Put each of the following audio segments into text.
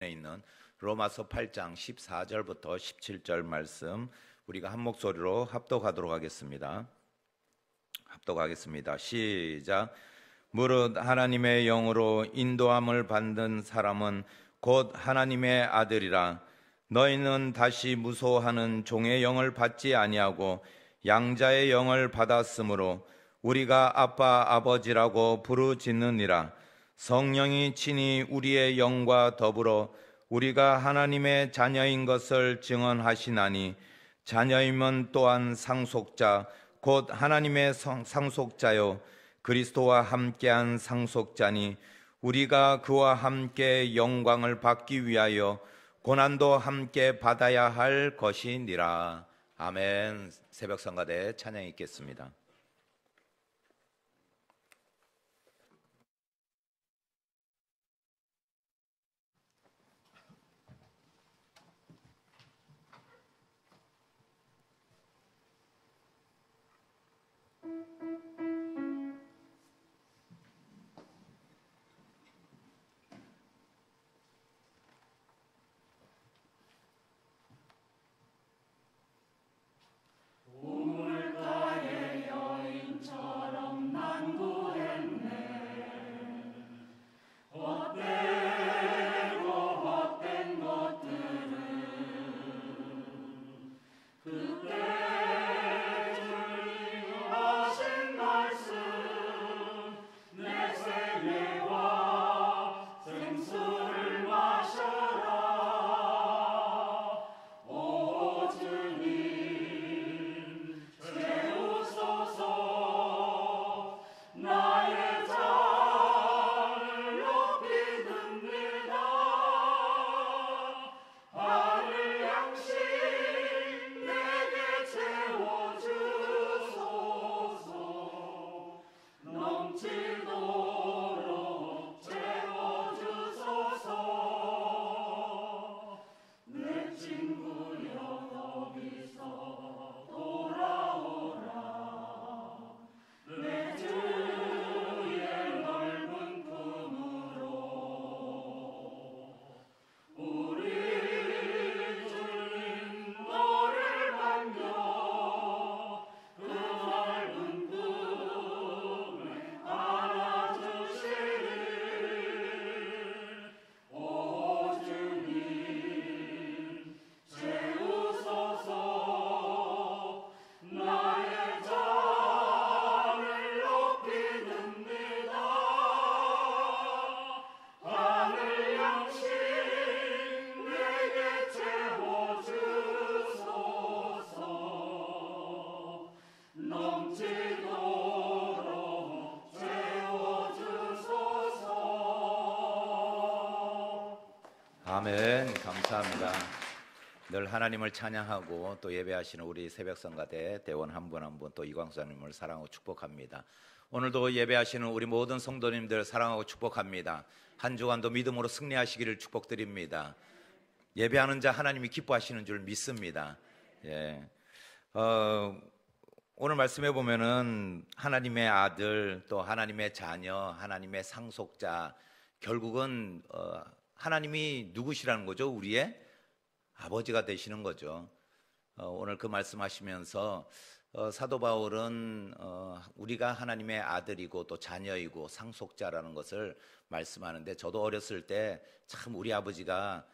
있는 로마서 8장 14절부터 17절 말씀 우리가 한 목소리로 합독하도록 하겠습니다. 시작. 무릇 하나님의 영으로 인도함을 받는 사람은 곧 하나님의 아들이라. 너희는 다시 무소하는 종의 영을 받지 아니하고 양자의 영을 받았으므로 우리가 아빠 아버지라고 부르짖느니라. 성령이 친히 우리의 영과 더불어 우리가 하나님의 자녀인 것을 증언하시나니 자녀임은 또한 상속자 곧 하나님의 상속자요 그리스도와 함께한 상속자니 우리가 그와 함께 영광을 받기 위하여 고난도 함께 받아야 할 것이니라. 아멘. 새벽 성가대 찬양 있겠습니다. 아멘. 감사합니다. 늘 하나님을 찬양하고 또 예배하시는 우리 새벽성가대 대원 한 분 한 분 또 이광수님을 사랑하고 축복합니다. 오늘도 예배하시는 우리 모든 성도님들 사랑하고 축복합니다. 한 주간도 믿음으로 승리하시기를 축복드립니다. 예배하는 자 하나님이 기뻐하시는 줄 믿습니다. 오늘 말씀해 보면은 하나님의 아들 또 하나님의 자녀 하나님의 상속자 결국은 하나님이 누구시라는 거죠? 우리의 아버지가 되시는 거죠. 오늘 그 말씀하시면서 사도 바울은 우리가 하나님의 아들이고 또 자녀이고 상속자라는 것을 말씀하는데 저도 어렸을 때 참 우리 아버지가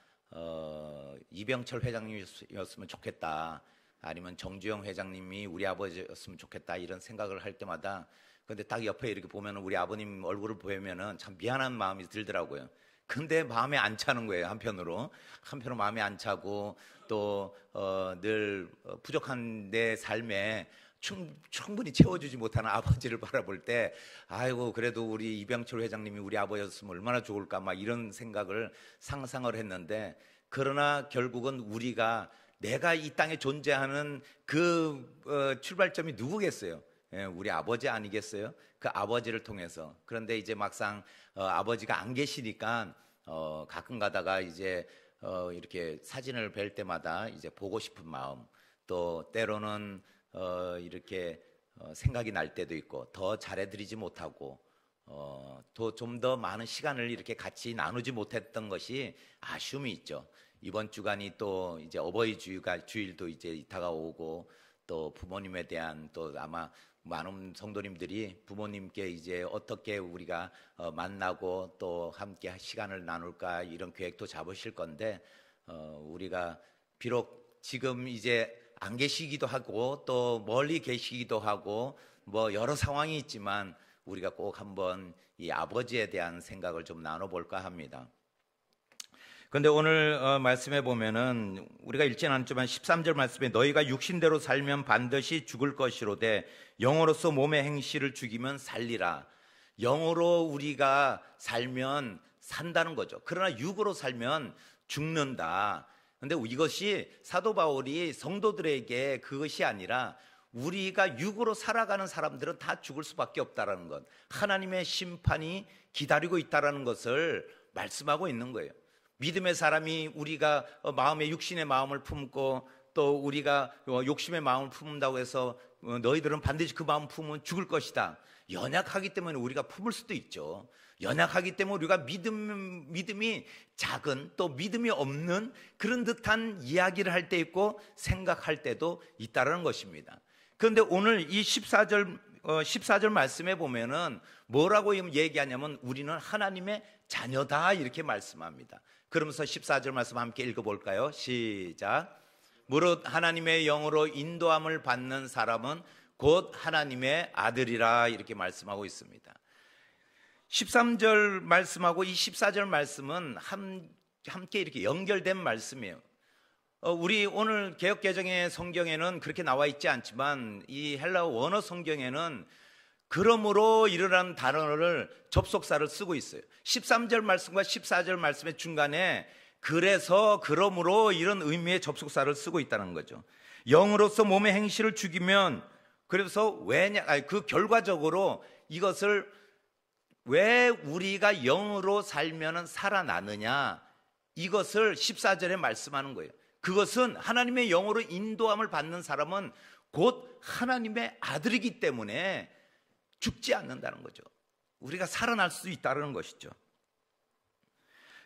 이병철 회장님이었으면 좋겠다 아니면 정주영 회장님이 우리 아버지였으면 좋겠다 이런 생각을 할 때마다 근데 딱 옆에 이렇게 보면 우리 아버님 얼굴을 보면은 참 미안한 마음이 들더라고요. 근데 마음에 안 차는 거예요. 한편으로 마음에 안 차고 또 늘 부족한 내 삶에 충분히 채워주지 못하는 아버지를 바라볼 때 아이고 그래도 우리 이병철 회장님이 우리 아버지였으면 얼마나 좋을까 막 이런 생각을 상상을 했는데 그러나 결국은 우리가 내가 이 땅에 존재하는 그 출발점이 누구겠어요? 우리 아버지 아니겠어요? 그 아버지를 통해서. 그런데 이제 막상 아버지가 안 계시니까 가끔 가다가 이제 이렇게 사진을 뵐 때마다 이제 보고 싶은 마음, 또 때로는 이렇게 생각이 날 때도 있고 더 잘해드리지 못하고 좀 더 많은 시간을 이렇게 같이 나누지 못했던 것이 아쉬움이 있죠. 이번 주간이 또 이제 어버이 주일도 이제 다가오고 또 부모님에 대한 또 아마 많은 성도님들이 부모님께 이제 어떻게 우리가 만나고 또 함께 시간을 나눌까 이런 계획도 잡으실 건데 우리가 비록 지금 이제 안 계시기도 하고 또 멀리 계시기도 하고 뭐 여러 상황이 있지만 우리가 꼭 한번 이 아버지에 대한 생각을 좀 나눠볼까 합니다. 그런데 오늘 말씀해 보면은 우리가 읽지는 않지만 13절 말씀에 너희가 육신대로 살면 반드시 죽을 것이로되 영으로서 몸의 행실을 죽이면 살리라. 영으로 우리가 살면 산다는 거죠. 그러나 육으로 살면 죽는다. 그런데 이것이 사도 바울이 성도들에게 그것이 아니라 우리가 육으로 살아가는 사람들은 다 죽을 수밖에 없다라는 것, 하나님의 심판이 기다리고 있다라는 것을 말씀하고 있는 거예요. 믿음의 사람이 우리가 마음에 육신의 마음을 품고 또 우리가 욕심의 마음을 품는다고 해서 너희들은 반드시 그 마음 품으면 죽을 것이다. 연약하기 때문에 우리가 품을 수도 있죠. 연약하기 때문에 우리가 믿음이 작은 또 믿음이 없는 그런 듯한 이야기를 할 때 있고 생각할 때도 있다는 것입니다. 그런데 오늘 이 14절 말씀에 보면은 뭐라고 얘기하냐면 우리는 하나님의 자녀다 이렇게 말씀합니다. 그러면서 14절 말씀 함께 읽어볼까요? 시작. 무릇 하나님의 영으로 인도함을 받는 사람은 곧 하나님의 아들이라 이렇게 말씀하고 있습니다. 13절 말씀하고 이 14절 말씀은 함께 이렇게 연결된 말씀이에요. 우리 오늘 개역개정의 성경에는 그렇게 나와 있지 않지만 이 헬라어 원어 성경에는 그러므로 이르라는 단어를 접속사를 쓰고 있어요. 13절 말씀과 14절 말씀의 중간에 그래서 그러므로 이런 의미의 접속사를 쓰고 있다는 거죠. 영으로서 몸의 행실을 죽이면 그래서 그 결과적으로 이것을 왜 우리가 영으로 살면 살아나느냐 이것을 14절에 말씀하는 거예요. 그것은 하나님의 영으로 인도함을 받는 사람은 곧 하나님의 아들이기 때문에 죽지 않는다는 거죠. 우리가 살아날 수 있다는 것이죠.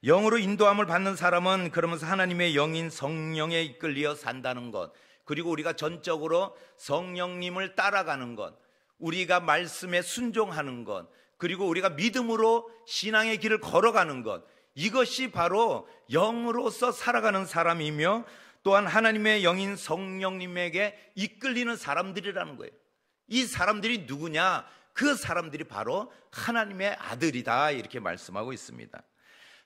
영으로 인도함을 받는 사람은 그러면서 하나님의 영인 성령에 이끌려 산다는 것, 그리고 우리가 전적으로 성령님을 따라가는 것, 우리가 말씀에 순종하는 것, 그리고 우리가 믿음으로 신앙의 길을 걸어가는 것, 이것이 바로 영으로서 살아가는 사람이며 또한 하나님의 영인 성령님에게 이끌리는 사람들이라는 거예요. 이 사람들이 누구냐? 그 사람들이 바로 하나님의 아들이다 이렇게 말씀하고 있습니다.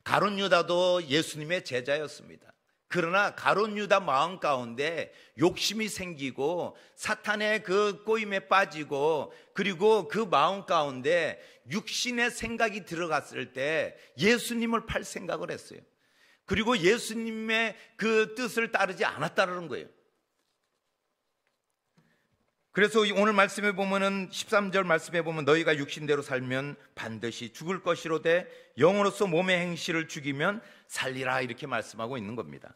가룟 유다도 예수님의 제자였습니다. 그러나 가룟 유다 마음 가운데 욕심이 생기고 사탄의 그 꼬임에 빠지고 그리고 그 마음 가운데 육신의 생각이 들어갔을 때 예수님을 팔 생각을 했어요. 그리고 예수님의 그 뜻을 따르지 않았다는 거예요. 그래서 오늘 말씀에 보면은 13절 말씀에 보면 너희가 육신대로 살면 반드시 죽을 것이로되 영으로서 몸의 행실을 죽이면 살리라 이렇게 말씀하고 있는 겁니다.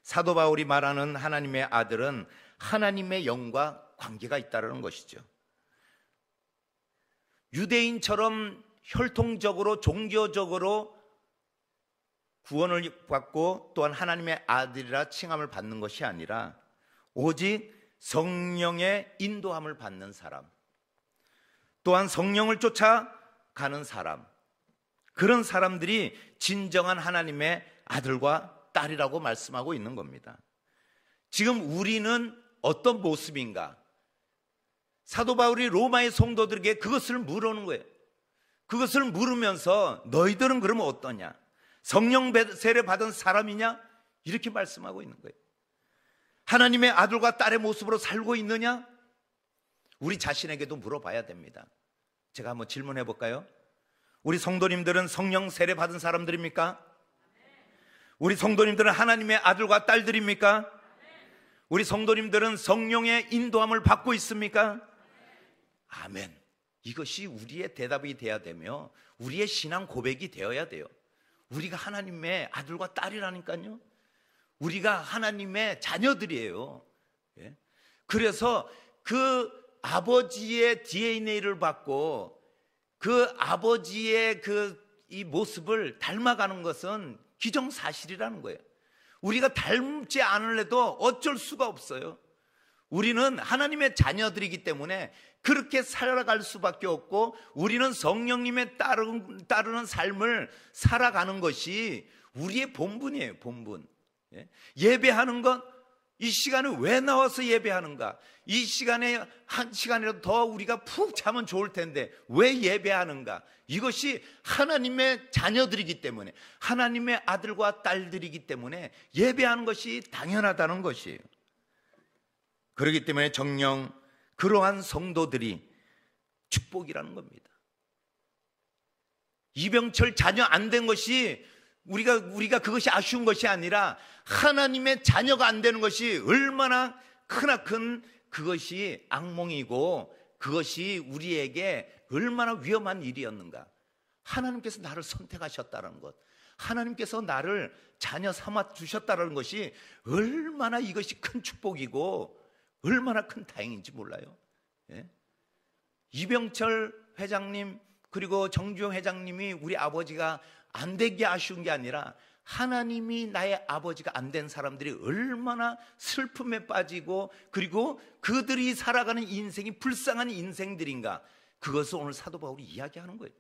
사도 바울이 말하는 하나님의 아들은 하나님의 영과 관계가 있다는 것이죠. 유대인처럼 혈통적으로 종교적으로 구원을 받고 또한 하나님의 아들이라 칭함을 받는 것이 아니라 오직 성령의 인도함을 받는 사람, 또한 성령을 쫓아가는 사람, 그런 사람들이 진정한 하나님의 아들과 딸이라고 말씀하고 있는 겁니다. 지금 우리는 어떤 모습인가? 사도 바울이 로마의 성도들에게 그것을 물어오는 거예요. 그것을 물으면서 너희들은 그러면 어떠냐? 성령 세례 받은 사람이냐? 이렇게 말씀하고 있는 거예요. 하나님의 아들과 딸의 모습으로 살고 있느냐? 우리 자신에게도 물어봐야 됩니다. 제가 한번 질문해 볼까요? 우리 성도님들은 성령 세례 받은 사람들입니까? 우리 성도님들은 하나님의 아들과 딸들입니까? 우리 성도님들은 성령의 인도함을 받고 있습니까? 아멘. 이것이 우리의 대답이 돼야 되며 우리의 신앙 고백이 되어야 돼요. 우리가 하나님의 아들과 딸이라니까요. 우리가 하나님의 자녀들이에요. 그래서 그 아버지의 DNA를 받고 그 아버지의 이 모습을 닮아가는 것은 기정사실이라는 거예요. 우리가 닮지 않으려도 어쩔 수가 없어요. 우리는 하나님의 자녀들이기 때문에 그렇게 살아갈 수밖에 없고, 우리는 성령님의 따르는 삶을 살아가는 것이 우리의 본분이에요. 본분. 예배하는 것, 이 시간에 왜 나와서 예배하는가? 이 시간에 한 시간이라도 더 우리가 푹 자면 좋을 텐데 왜 예배하는가? 이것이 하나님의 자녀들이기 때문에, 하나님의 아들과 딸들이기 때문에 예배하는 것이 당연하다는 것이에요. 그렇기 때문에 정녕 그러한 성도들이 축복이라는 겁니다. 이병철 자녀 안 된 것이 우리가 그것이 아쉬운 것이 아니라, 하나님의 자녀가 안 되는 것이 얼마나 크나큰 그것이 악몽이고, 그것이 우리에게 얼마나 위험한 일이었는가. 하나님께서 나를 선택하셨다는 것, 하나님께서 나를 자녀 삼아 주셨다는 것이 얼마나 이것이 큰 축복이고 얼마나 큰 다행인지 몰라요. 이병철 회장님 그리고 정주영 회장님이 우리 아버지가 안 된 게 아쉬운 게 아니라, 하나님이 나의 아버지가 안 된 사람들이 얼마나 슬픔에 빠지고, 그리고 그들이 살아가는 인생이 불쌍한 인생들인가, 그것을 오늘 사도 바울이 이야기하는 거예요.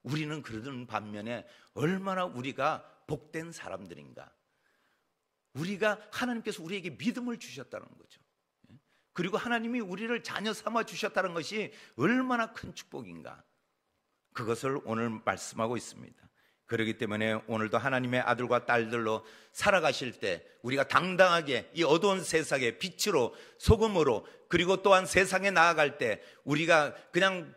우리는 그러는 반면에 얼마나 우리가 복된 사람들인가, 우리가 하나님께서 우리에게 믿음을 주셨다는 거죠. 그리고 하나님이 우리를 자녀 삼아 주셨다는 것이 얼마나 큰 축복인가, 그것을 오늘 말씀하고 있습니다. 그렇기 때문에 오늘도 하나님의 아들과 딸들로 살아가실 때 우리가 당당하게 이 어두운 세상의 빛으로, 소금으로, 그리고 또한 세상에 나아갈 때 우리가 그냥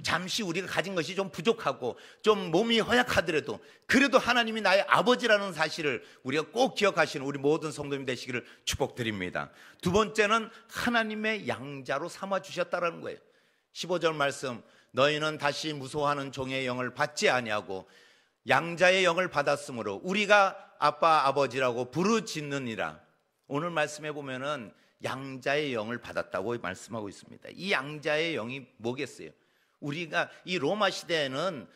잠시 우리가 가진 것이 좀 부족하고 좀 몸이 허약하더라도 그래도 하나님이 나의 아버지라는 사실을 우리가 꼭 기억하시는 우리 모든 성도님 되시기를 축복드립니다. 두 번째는 하나님의 양자로 삼아주셨다는 거예요. 15절 말씀, 너희는 다시 무소하는 종의 영을 받지 아니하고 양자의 영을 받았으므로 우리가 아빠 아버지라고 부르짖느니라. 오늘 말씀해 보면은 양자의 영을 받았다고 말씀하고 있습니다. 이 양자의 영이 뭐겠어요? 우리가 이 로마 시대에는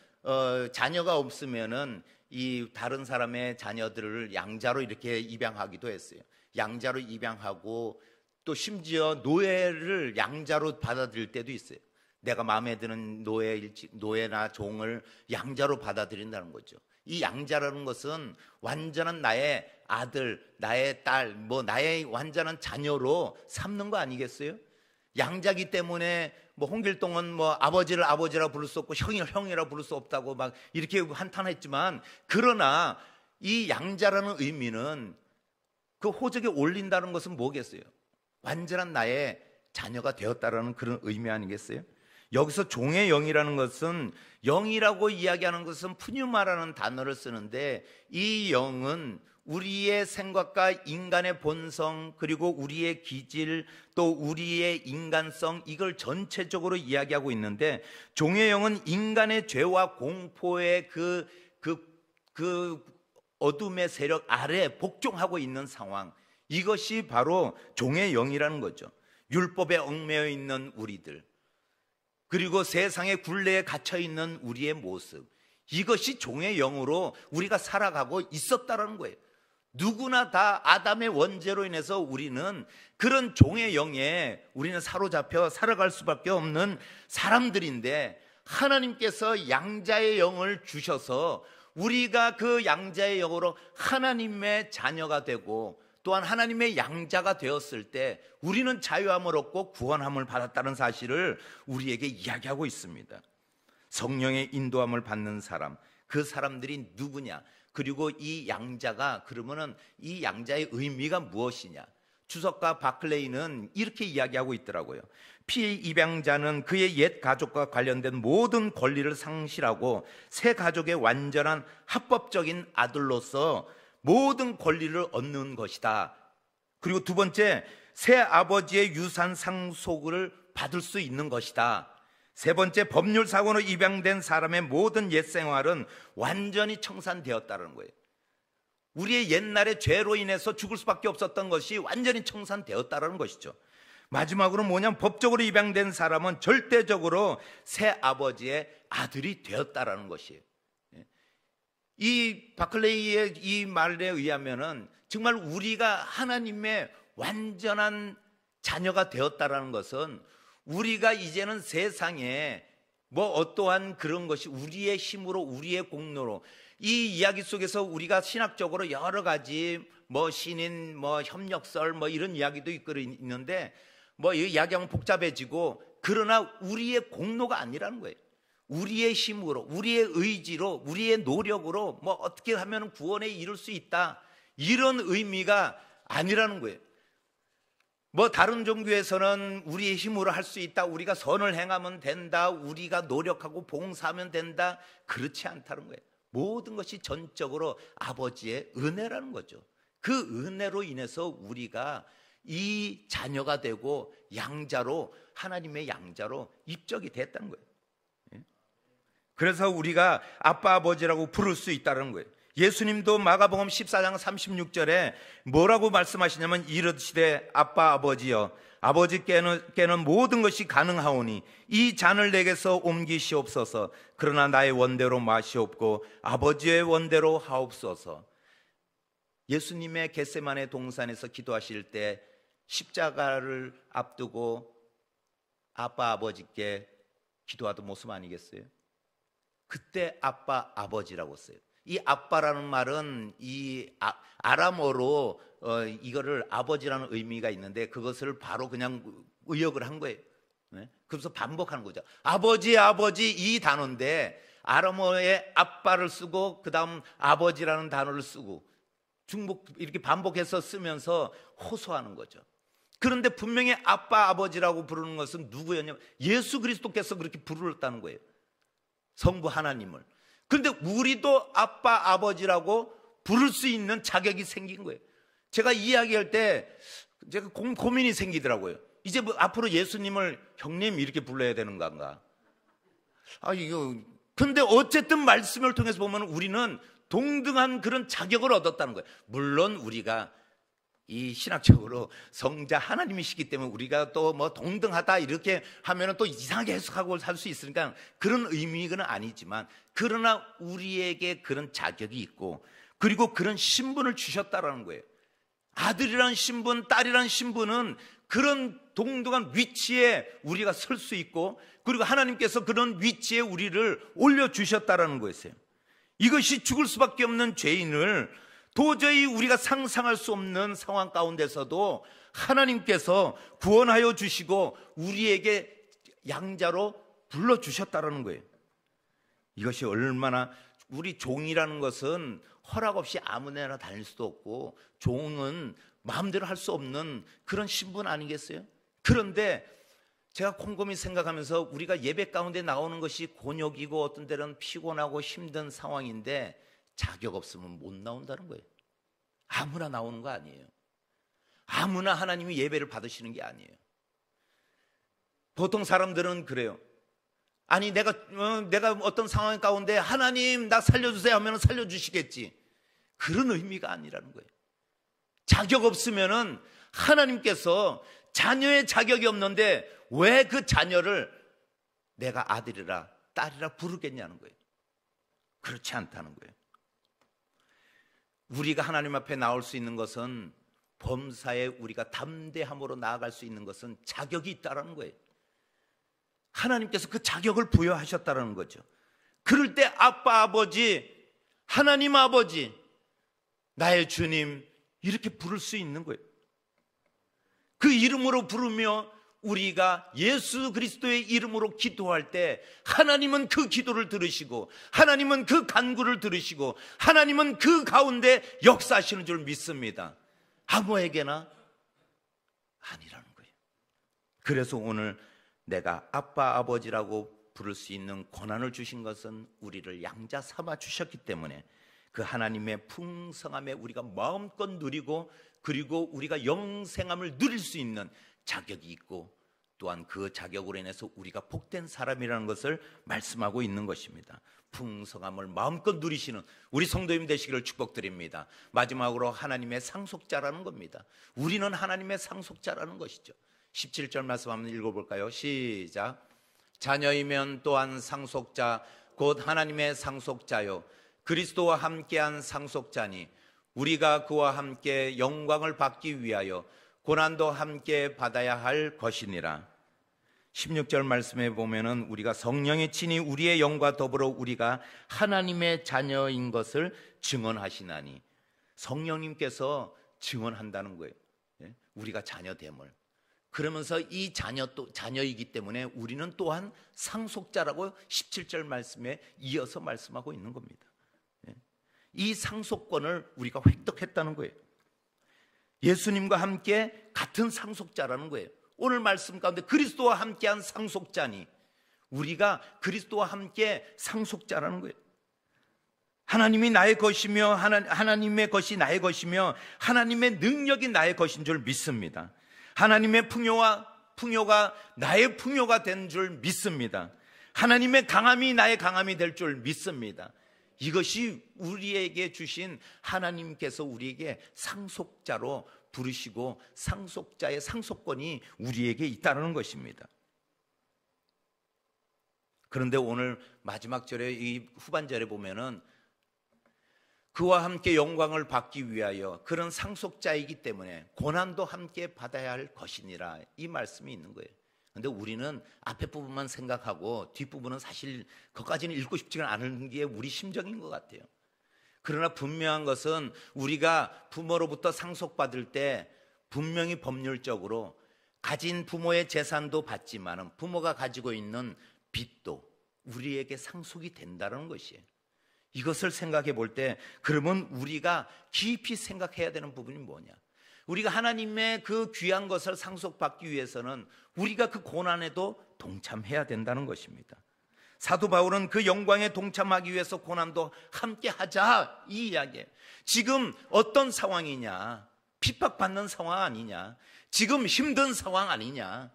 자녀가 없으면은 이 다른 사람의 자녀들을 양자로 이렇게 입양하기도 했어요. 양자로 입양하고 또 심지어 노예를 양자로 받아들일 때도 있어요. 내가 마음에 드는 노예나 종을 양자로 받아들인다는 거죠. 이 양자라는 것은 완전한 나의 아들, 나의 딸, 나의 완전한 자녀로 삼는 거 아니겠어요? 양자기 때문에 홍길동은 아버지를 아버지라 부를 수 없고 형이라 부를 수 없다고 막 이렇게 한탄했지만, 그러나 이 양자라는 의미는 그 호적에 올린다는 것은 뭐겠어요? 완전한 나의 자녀가 되었다라는 그런 의미 아니겠어요? 여기서 종의 영이라는 것은, 영이라고 이야기하는 것은 푸뉴마라는 단어를 쓰는데, 이 영은 우리의 생각과 인간의 본성, 그리고 우리의 기질, 또 우리의 인간성, 이걸 전체적으로 이야기하고 있는데, 종의 영은 인간의 죄와 공포의 그 어둠의 세력 아래 복종하고 있는 상황, 이것이 바로 종의 영이라는 거죠. 율법에 얽매여 있는 우리들, 그리고 세상의 굴레에 갇혀 있는 우리의 모습, 이것이 종의 영으로 우리가 살아가고 있었다는 거예요. 누구나 다 아담의 원죄로 인해서 우리는 그런 종의 영에 우리는 사로잡혀 살아갈 수밖에 없는 사람들인데, 하나님께서 양자의 영을 주셔서 우리가 그 양자의 영으로 하나님의 자녀가 되고 또한 하나님의 양자가 되었을 때 우리는 자유함을 얻고 구원함을 받았다는 사실을 우리에게 이야기하고 있습니다. 성령의 인도함을 받는 사람, 그 사람들이 누구냐? 그리고 이 양자가, 그러면은 이 양자의 의미가 무엇이냐? 주석가 바클레이는 이렇게 이야기하고 있더라고요. 피입양자는 그의 옛 가족과 관련된 모든 권리를 상실하고 새 가족의 완전한 합법적인 아들로서 모든 권리를 얻는 것이다. 그리고 두 번째, 새 아버지의 유산 상속을 받을 수 있는 것이다. 세 번째, 법률사고로 입양된 사람의 모든 옛 생활은 완전히 청산되었다는 거예요. 우리의 옛날의 죄로 인해서 죽을 수밖에 없었던 것이 완전히 청산되었다는 것이죠. 마지막으로 뭐냐면 법적으로 입양된 사람은 절대적으로 새 아버지의 아들이 되었다라는 것이에요. 이 바클레이의 이 말에 의하면은 정말 우리가 하나님의 완전한 자녀가 되었다라는 것은 우리가 이제는 세상에 뭐 어떠한 그런 것이 우리의 힘으로 우리의 공로로, 이 이야기 속에서 우리가 신학적으로 여러 가지 뭐 신인 뭐 협력설 뭐 이런 이야기도 있는데 뭐 이 이야기하면 복잡해지고, 그러나 우리의 공로가 아니라는 거예요. 우리의 힘으로, 우리의 의지로, 우리의 노력으로 뭐 어떻게 하면 구원에 이룰 수 있다, 이런 의미가 아니라는 거예요. 뭐 다른 종교에서는 우리의 힘으로 할 수 있다, 우리가 선을 행하면 된다, 우리가 노력하고 봉사하면 된다, 그렇지 않다는 거예요. 모든 것이 전적으로 아버지의 은혜라는 거죠. 그 은혜로 인해서 우리가 이 자녀가 되고 양자로, 하나님의 양자로 입적이 됐다는 거예요. 그래서 우리가 아빠 아버지라고 부를 수 있다는 거예요. 예수님도 마가복음 14장 36절에 뭐라고 말씀하시냐면, 이르시되 아빠 아버지여, 아버지께는 모든 것이 가능하오니 이 잔을 내게서 옮기시옵소서. 그러나 나의 원대로 마시옵고 아버지의 원대로 하옵소서. 예수님의 겟세마네 동산에서 기도하실 때 십자가를 앞두고 아빠 아버지께 기도하던 모습 아니겠어요? 그때 아빠 아버지라고 써요. 이 아빠라는 말은 이 아람어로 이거를 아버지라는 의미가 있는데, 그것을 바로 그냥 의역을 한 거예요. 그래서 반복하는 거죠. 아버지 아버지 이 단어인데 아람어에 아빠를 쓰고 그 다음 아버지라는 단어를 쓰고 중복 이렇게 반복해서 쓰면서 호소하는 거죠. 그런데 분명히 아빠 아버지라고 부르는 것은 누구였냐면 예수 그리스도께서 그렇게 부르셨다는 거예요. 성부 하나님을. 그런데 우리도 아빠 아버지라고 부를 수 있는 자격이 생긴 거예요. 제가 이야기할 때 제가 고민이 생기더라고요. 이제 뭐 앞으로 예수님을 형님 이렇게 불러야 되는 건가? 근데 어쨌든 말씀을 통해서 보면 우리는 동등한 그런 자격을 얻었다는 거예요. 물론 우리가 이 신학적으로 성자 하나님이시기 때문에 우리가 또 뭐 동등하다 이렇게 하면은 또 이상하게 해석하고 살 수 있으니까 그런 의미는 아니지만, 그러나 우리에게 그런 자격이 있고, 그리고 그런 신분을 주셨다라는 거예요. 아들이란 신분, 딸이란 신분은 그런 동등한 위치에 우리가 설 수 있고, 그리고 하나님께서 그런 위치에 우리를 올려주셨다라는 거였어요. 이것이 죽을 수밖에 없는 죄인을 도저히 우리가 상상할 수 없는 상황 가운데서도 하나님께서 구원하여 주시고 우리에게 양자로 불러주셨다는 거예요. 이것이 얼마나, 우리 종이라는 것은 허락 없이 아무데나 다닐 수도 없고 종은 마음대로 할 수 없는 그런 신분 아니겠어요? 그런데 제가 곰곰이 생각하면서 우리가 예배 가운데 나오는 것이 곤욕이고 어떤 때는 피곤하고 힘든 상황인데 자격 없으면 못 나온다는 거예요. 아무나 나오는 거 아니에요. 아무나 하나님이 예배를 받으시는 게 아니에요. 보통 사람들은 그래요. 아니 내가 어떤 상황 가운데 하나님 나 살려주세요 하면 살려주시겠지. 그런 의미가 아니라는 거예요. 자격 없으면은 하나님께서 자녀의 자격이 없는데 왜 그 자녀를 내가 아들이라 딸이라 부르겠냐는 거예요. 그렇지 않다는 거예요. 우리가 하나님 앞에 나올 수 있는 것은, 범사에 우리가 담대함으로 나아갈 수 있는 것은 자격이 있다는 거예요. 하나님께서 그 자격을 부여하셨다는 거죠. 그럴 때 아빠 아버지, 하나님 아버지, 나의 주님 이렇게 부를 수 있는 거예요. 그 이름으로 부르며 우리가 예수 그리스도의 이름으로 기도할 때 하나님은 그 기도를 들으시고 하나님은 그 간구를 들으시고 하나님은 그 가운데 역사하시는 줄 믿습니다. 아무에게나 아니라는 거예요. 그래서 오늘 내가 아빠 아버지라고 부를 수 있는 권한을 주신 것은 우리를 양자 삼아 주셨기 때문에 그 하나님의 풍성함에 우리가 마음껏 누리고, 그리고 우리가 영생함을 누릴 수 있는 자격이 있고, 또한 그 자격으로 인해서 우리가 복된 사람이라는 것을 말씀하고 있는 것입니다. 풍성함을 마음껏 누리시는 우리 성도님 되시기를 축복드립니다. 마지막으로 하나님의 상속자라는 겁니다. 우리는 하나님의 상속자라는 것이죠. 17절 말씀 한번 읽어볼까요? 시작. 자녀이면 또한 상속자 곧 하나님의 상속자요 그리스도와 함께한 상속자니 우리가 그와 함께 영광을 받기 위하여 고난도 함께 받아야 할 것이니라. 16절 말씀에 보면은 우리가 성령이 친히 우리의 영과 더불어 우리가 하나님의 자녀인 것을 증언하시나니, 성령님께서 증언한다는 거예요. 우리가 자녀됨을. 그러면서 이 자녀이기 때문에 우리는 또한 상속자라고 17절 말씀에 이어서 말씀하고 있는 겁니다. 이 상속권을 우리가 획득했다는 거예요. 예수님과 함께 같은 상속자라는 거예요. 오늘 말씀 가운데 그리스도와 함께한 상속자니 우리가 그리스도와 함께 상속자라는 거예요. 하나님이 나의 것이며 하나님의 것이 나의 것이며 하나님의 능력이 나의 것인 줄 믿습니다. 하나님의 풍요가 나의 풍요가 된 줄 믿습니다. 하나님의 강함이 나의 강함이 될 줄 믿습니다. 이것이 우리에게 주신, 하나님께서 우리에게 상속자로 부르시고 상속자의 상속권이 우리에게 있다는 것입니다. 그런데 오늘 마지막 절에, 이 후반절에 보면은 그와 함께 영광을 받기 위하여 그런 상속자이기 때문에 고난도 함께 받아야 할 것이니라, 이 말씀이 있는 거예요. 그런데 우리는 앞에 부분만 생각하고 뒷부분은 사실 그것까지는 읽고 싶지가 않은 게 우리 심정인 것 같아요. 그러나 분명한 것은 우리가 부모로부터 상속받을 때 분명히 법률적으로 가진 부모의 재산도 받지만 부모가 가지고 있는 빚도 우리에게 상속이 된다는 것이에요. 이것을 생각해 볼 때 그러면 우리가 깊이 생각해야 되는 부분이 뭐냐? 우리가 하나님의 그 귀한 것을 상속받기 위해서는 우리가 그 고난에도 동참해야 된다는 것입니다. 사도 바울은 그 영광에 동참하기 위해서 고난도 함께 하자, 이 이야기예요. 지금 어떤 상황이냐? 핍박받는 상황 아니냐? 지금 힘든 상황 아니냐?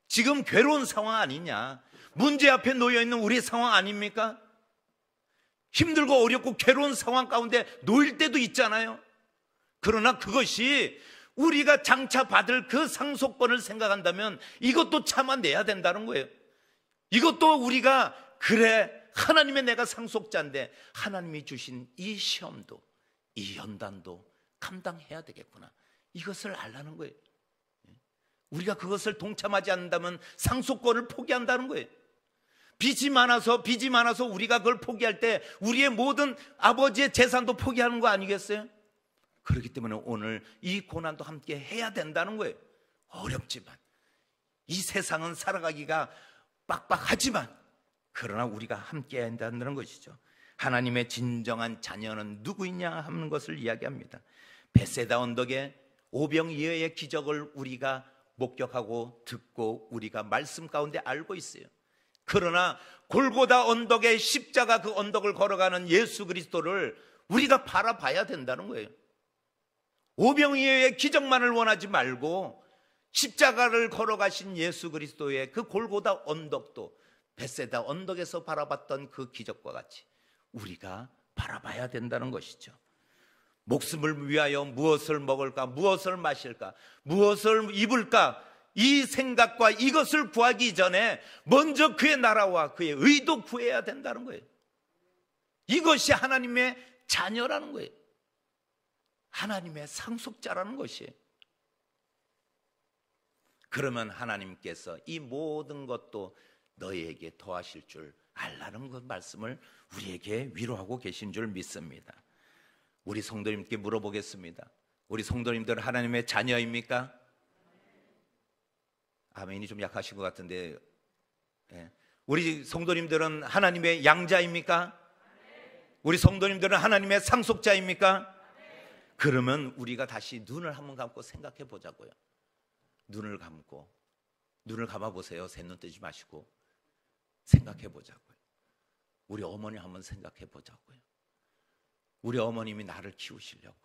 지금 괴로운 상황 아니냐? 문제 앞에 놓여있는 우리 상황 아닙니까? 힘들고 어렵고 괴로운 상황 가운데 놓일 때도 있잖아요. 그러나 그것이 우리가 장차 받을 그 상속권을 생각한다면 이것도 참아내야 된다는 거예요. 이것도 우리가, 그래, 하나님의 내가 상속자인데 하나님이 주신 이 시험도, 이 연단도 감당해야 되겠구나, 이것을 알라는 거예요. 우리가 그것을 동참하지 않는다면 상속권을 포기한다는 거예요. 빚이 많아서 우리가 그걸 포기할 때 우리의 모든 아버지의 재산도 포기하는 거 아니겠어요? 그렇기 때문에 오늘 이 고난도 함께 해야 된다는 거예요. 어렵지만, 이 세상은 살아가기가 빡빡하지만, 그러나 우리가 함께 해야 한다는 것이죠. 하나님의 진정한 자녀는 누구이냐 하는 것을 이야기합니다. 베세다 언덕에 오병이어의 기적을 우리가 목격하고 듣고 우리가 말씀 가운데 알고 있어요. 그러나 골고다 언덕에 십자가, 그 언덕을 걸어가는 예수 그리스도를 우리가 바라봐야 된다는 거예요. 오병이어의 기적만을 원하지 말고 십자가를 걸어가신 예수 그리스도의 그 골고다 언덕도 베세다 언덕에서 바라봤던 그 기적과 같이 우리가 바라봐야 된다는 것이죠. 목숨을 위하여 무엇을 먹을까, 무엇을 마실까, 무엇을 입을까, 이 생각과 이것을 구하기 전에 먼저 그의 나라와 그의 의도 구해야 된다는 거예요. 이것이 하나님의 자녀라는 거예요. 하나님의 상속자라는 것이에요. 그러면 하나님께서 이 모든 것도 너희에게 더하실 줄 알라는 그 말씀을 우리에게 위로하고 계신 줄 믿습니다. 우리 성도님께 물어보겠습니다. 우리 성도님들 하나님의 자녀입니까? 아멘이 좀 약하신 것 같은데, 우리 성도님들은 하나님의 양자입니까? 우리 성도님들은 하나님의 상속자입니까? 그러면 우리가 다시 눈을 한번 감고 생각해 보자고요. 눈을 감아 보세요. 새 눈 뜨지 마시고 생각해 보자고요. 우리 어머니 한번 생각해 보자고요. 우리 어머님이 나를 키우시려고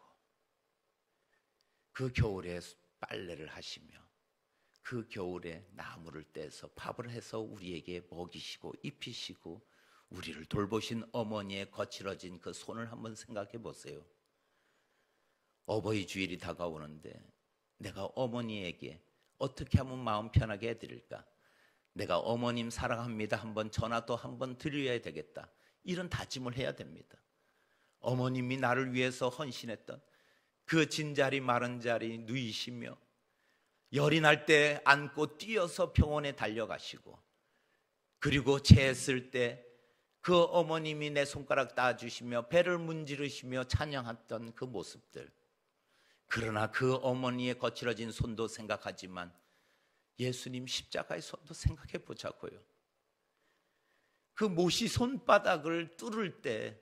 그 겨울에 빨래를 하시며 그 겨울에 나무를 떼서 밥을 해서 우리에게 먹이시고 입히시고 우리를 돌보신 어머니의 거칠어진 그 손을 한번 생각해 보세요. 어버이 주일이 다가오는데 내가 어머니에게 어떻게 하면 마음 편하게 해드릴까? 내가 어머님 사랑합니다 한번 전화도 한번 드려야 되겠다. 이런 다짐을 해야 됩니다. 어머님이 나를 위해서 헌신했던 그 진자리 마른 자리 누이시며 열이 날 때 안고 뛰어서 병원에 달려가시고, 그리고 체했을 때 그 어머님이 내 손가락 따주시며 배를 문지르시며 찬양했던 그 모습들. 그러나 그 어머니의 거칠어진 손도 생각하지만 예수님 십자가의 손도 생각해 보자고요. 그 못이 손바닥을 뚫을 때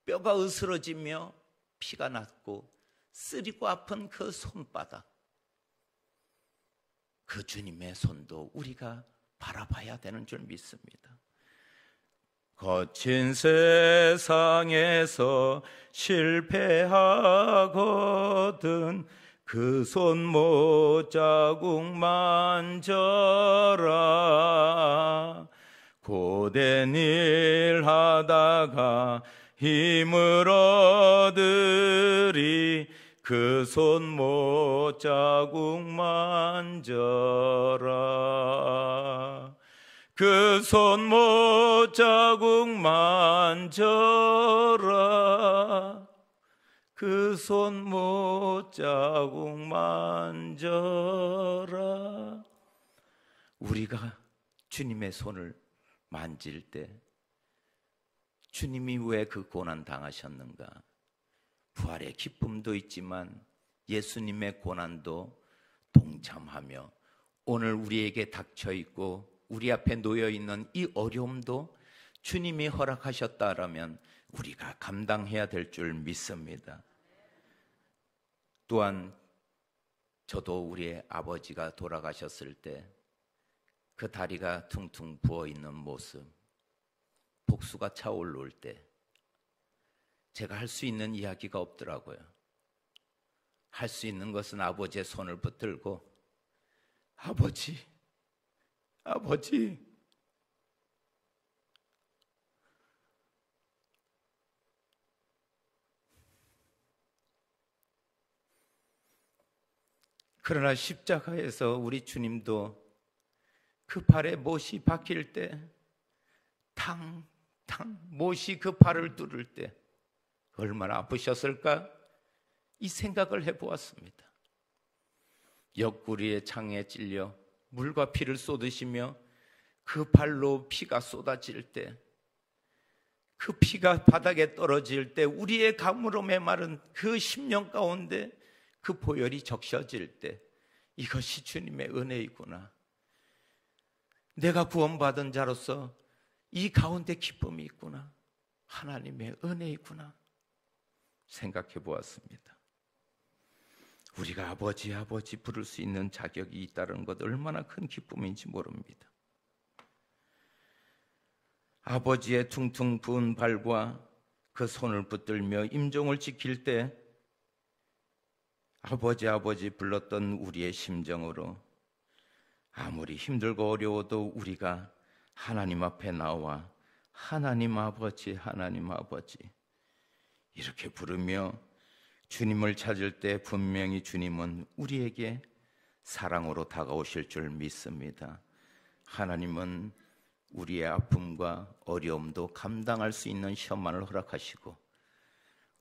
뼈가 으스러지며 피가 났고 쓰리고 아픈 그 손바닥, 그 주님의 손도 우리가 바라봐야 되는 줄 믿습니다. 거친 세상에서 실패하거든 그 손 못자국 만져라. 고된 일 하다가 힘을 얻으리 그 손 못자국 만져라. 그 손 못자국 만져라. 그 손 못자국 만져라. 우리가 주님의 손을 만질 때 주님이 왜 그 고난 당하셨는가? 부활의 기쁨도 있지만 예수님의 고난도 동참하며 오늘 우리에게 닥쳐 있고 우리 앞에 놓여 있는 이 어려움도 주님이 허락하셨다라면 우리가 감당해야 될 줄 믿습니다. 또한 저도 우리의 아버지가 돌아가셨을 때 그 다리가 퉁퉁 부어 있는 모습, 복수가 차올라올 때 제가 할 수 있는 이야기가 없더라고요. 할 수 있는 것은 아버지의 손을 붙들고 아버지, 아버지, 그러나 십자가에서 우리 주님도 그 발에 못이 박힐 때 탕탕 못이 그 발을 뚫을 때 얼마나 아프셨을까? 이 생각을 해보았습니다. 옆구리에 창에 찔려 물과 피를 쏟으시며 그 발로 피가 쏟아질 때, 그 피가 바닥에 떨어질 때, 우리의 가무로 메마른 그 심령 가운데 그 보혈이 적셔질 때, 이것이 주님의 은혜이구나. 내가 구원받은 자로서 이 가운데 기쁨이 있구나. 하나님의 은혜이구나. 생각해 보았습니다. 우리가 아버지, 아버지 부를 수 있는 자격이 있다는 것 얼마나 큰 기쁨인지 모릅니다. 아버지의 퉁퉁 부은 발과 그 손을 붙들며 임종을 지킬 때 아버지, 아버지 불렀던 우리의 심정으로 아무리 힘들고 어려워도 우리가 하나님 앞에 나와 하나님 아버지, 하나님 아버지 이렇게 부르며 주님을 찾을 때 분명히 주님은 우리에게 사랑으로 다가오실 줄 믿습니다. 하나님은 우리의 아픔과 어려움도 감당할 수 있는 시험만을 허락하시고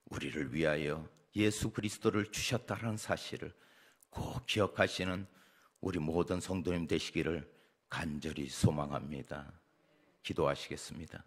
우리를 위하여 예수 그리스도를 주셨다는 사실을 꼭 기억하시는 우리 모든 성도님 되시기를 간절히 소망합니다. 기도하시겠습니다.